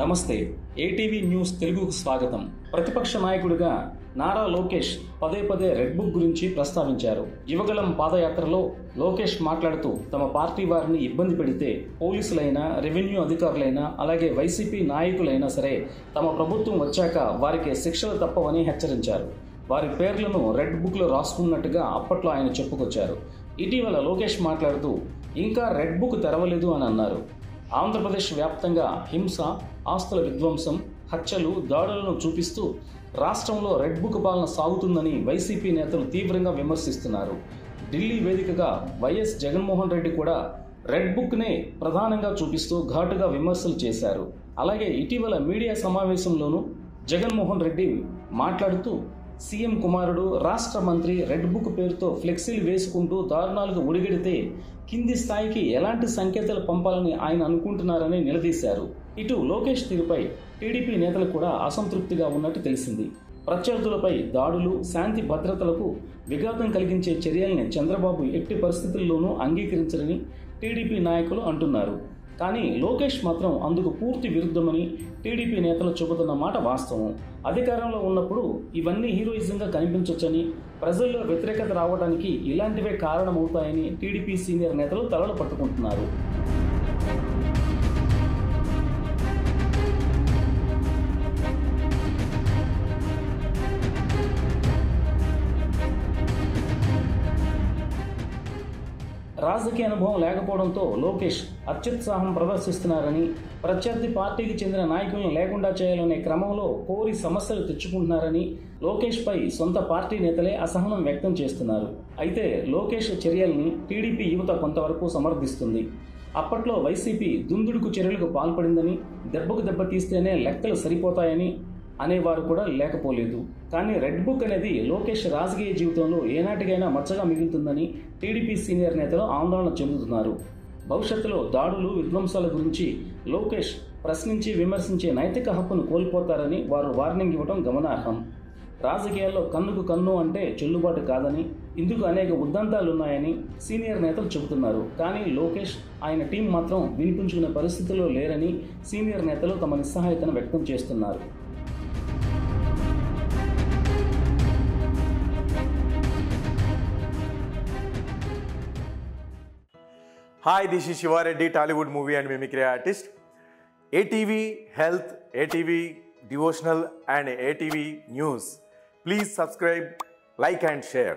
నమస్తే ATV news తెలుగుకు స్వాగతం. ప్రతిపక్ష నాయకుడిగా నారా లోకేష్ పదే పదే రెడ్ బుక్ గురించి ప్రస్తావించారు. యువగళం పాదయాత్రలో లోకేష్ మాట్లాడుతూ తమ పార్టీ వారిని ఇబ్బంది పెడితే పోలీసులైనా, రెవెన్యూ అధికారులైనా, అలాగే వైసీపీ నాయకులైనా సరే తమ ప్రభుత్వం వచ్చాక వారికి శిక్షలు తప్పవని హెచ్చరించారు. వారి పేర్లను రెడ్ బుక్లో రాసుకున్నట్టుగా అప్పట్లో ఆయన చెప్పుకొచ్చారు. ఇటీవల లోకేష్ మాట్లాడుతూ ఇంకా రెడ్ బుక్ తెరవలేదు అని అన్నారు. ఆంధ్రప్రదేశ్ వ్యాప్తంగా హింస, ఆస్తుల విధ్వంసం, హత్యలు, దాడులను చూపిస్తూ రాష్ట్రంలో రెడ్ బుక్ పాలన సాగుతుందని వైసీపీ నేతలు తీవ్రంగా విమర్శిస్తున్నారు. ఢిల్లీ వేదికగా వైఎస్ జగన్మోహన్ రెడ్డి కూడా రెడ్ బుక్నే ప్రధానంగా చూపిస్తూ ఘాటుగా విమర్శలు చేశారు. అలాగే ఇటీవల మీడియా సమావేశంలోనూ జగన్మోహన్ రెడ్డి మాట్లాడుతూ సీఎం కుమారుడు, రాష్ట్ర మంత్రి రెడ్ బుక్ పేరుతో ఫ్లెక్సీలు వేసుకుంటూ దారుణాలకు ఒడిగడితే కింది స్థాయికి ఎలాంటి సంకేతాలు పంపాలని ఆయన అనుకుంటున్నారని నిలదీశారు. ఇటు లోకేష్ తీరుపై టీడీపీ నేతలు కూడా అసంతృప్తిగా ఉన్నట్టు తెలిసింది. ప్రత్యర్థులపై దాడులు, శాంతి భద్రతలకు విఘాతం కలిగించే చర్యల్ని చంద్రబాబు ఎట్టి పరిస్థితుల్లోనూ అంగీకరించరని టీడీపీ నాయకులు అంటున్నారు. కానీ లోకేష్ మాత్రం అందుకు పూర్తి విరుద్ధమని టీడీపీ నేతలు చెబుతున్న మాట వాస్తవం. అధికారంలో ఉన్నప్పుడు ఇవన్నీ హీరోయిజంగా కనిపించొచ్చని, ప్రజల్లో వ్యతిరేకత రావడానికి ఇలాంటివే కారణమవుతాయని టీడీపీ సీనియర్ నేతలు తలలు పట్టుకుంటున్నారు. రాజకీయ అనుభవం లేకపోవడంతో లోకేష్ అత్యుత్సాహం ప్రదర్శిస్తున్నారని, ప్రత్యర్థి పార్టీకి చెందిన నాయకులను లేకుండా చేయాలనే క్రమంలో కోరి సమస్యలు తెచ్చుకుంటున్నారని లోకేష్ పై సొంత పార్టీ నేతలే అసహనం వ్యక్తం చేస్తున్నారు. అయితే లోకేష్ చర్యల్ని టీడీపీ యువత కొంతవరకు సమర్థిస్తుంది. అప్పట్లో వైసీపీ దుందుడుకు చర్యలకు పాల్పడిందని, దెబ్బకు దెబ్బ తీస్తేనే లెక్కలు సరిపోతాయని అనేవారు కూడా లేకపోలేదు. కానీ రెడ్ బుక్ అనేది లోకేష్ రాజకీయ జీవితంలో ఏనాటికైనా మచ్చగా మిగులుతుందని టీడీపీ సీనియర్ నేతలు ఆందోళన చెందుతున్నారు. భవిష్యత్తులో దాడులు, విధ్వంసాల గురించి లోకేష్ ప్రశ్నించి విమర్శించే నైతిక హక్కును కోల్పోతారని వారు వార్నింగ్ ఇవ్వడం గమనార్హం. రాజకీయాల్లో కన్నుకు కన్ను అంటే చెల్లుబాటు కాదని, ఇందుకు అనేక ఉద్దంతాలున్నాయని సీనియర్ నేతలు చెబుతున్నారు. కానీ లోకేష్, ఆయన టీం మాత్రం వినిపించుకునే పరిస్థితుల్లో లేరని సీనియర్ నేతలు తమ నిస్సహాయతను వ్యక్తం చేస్తున్నారు. Hi, this is Shiva Reddy, Tollywood movie and mimicry artist. ATV Health, ATV Devotional and ATV News. Please subscribe, like and share.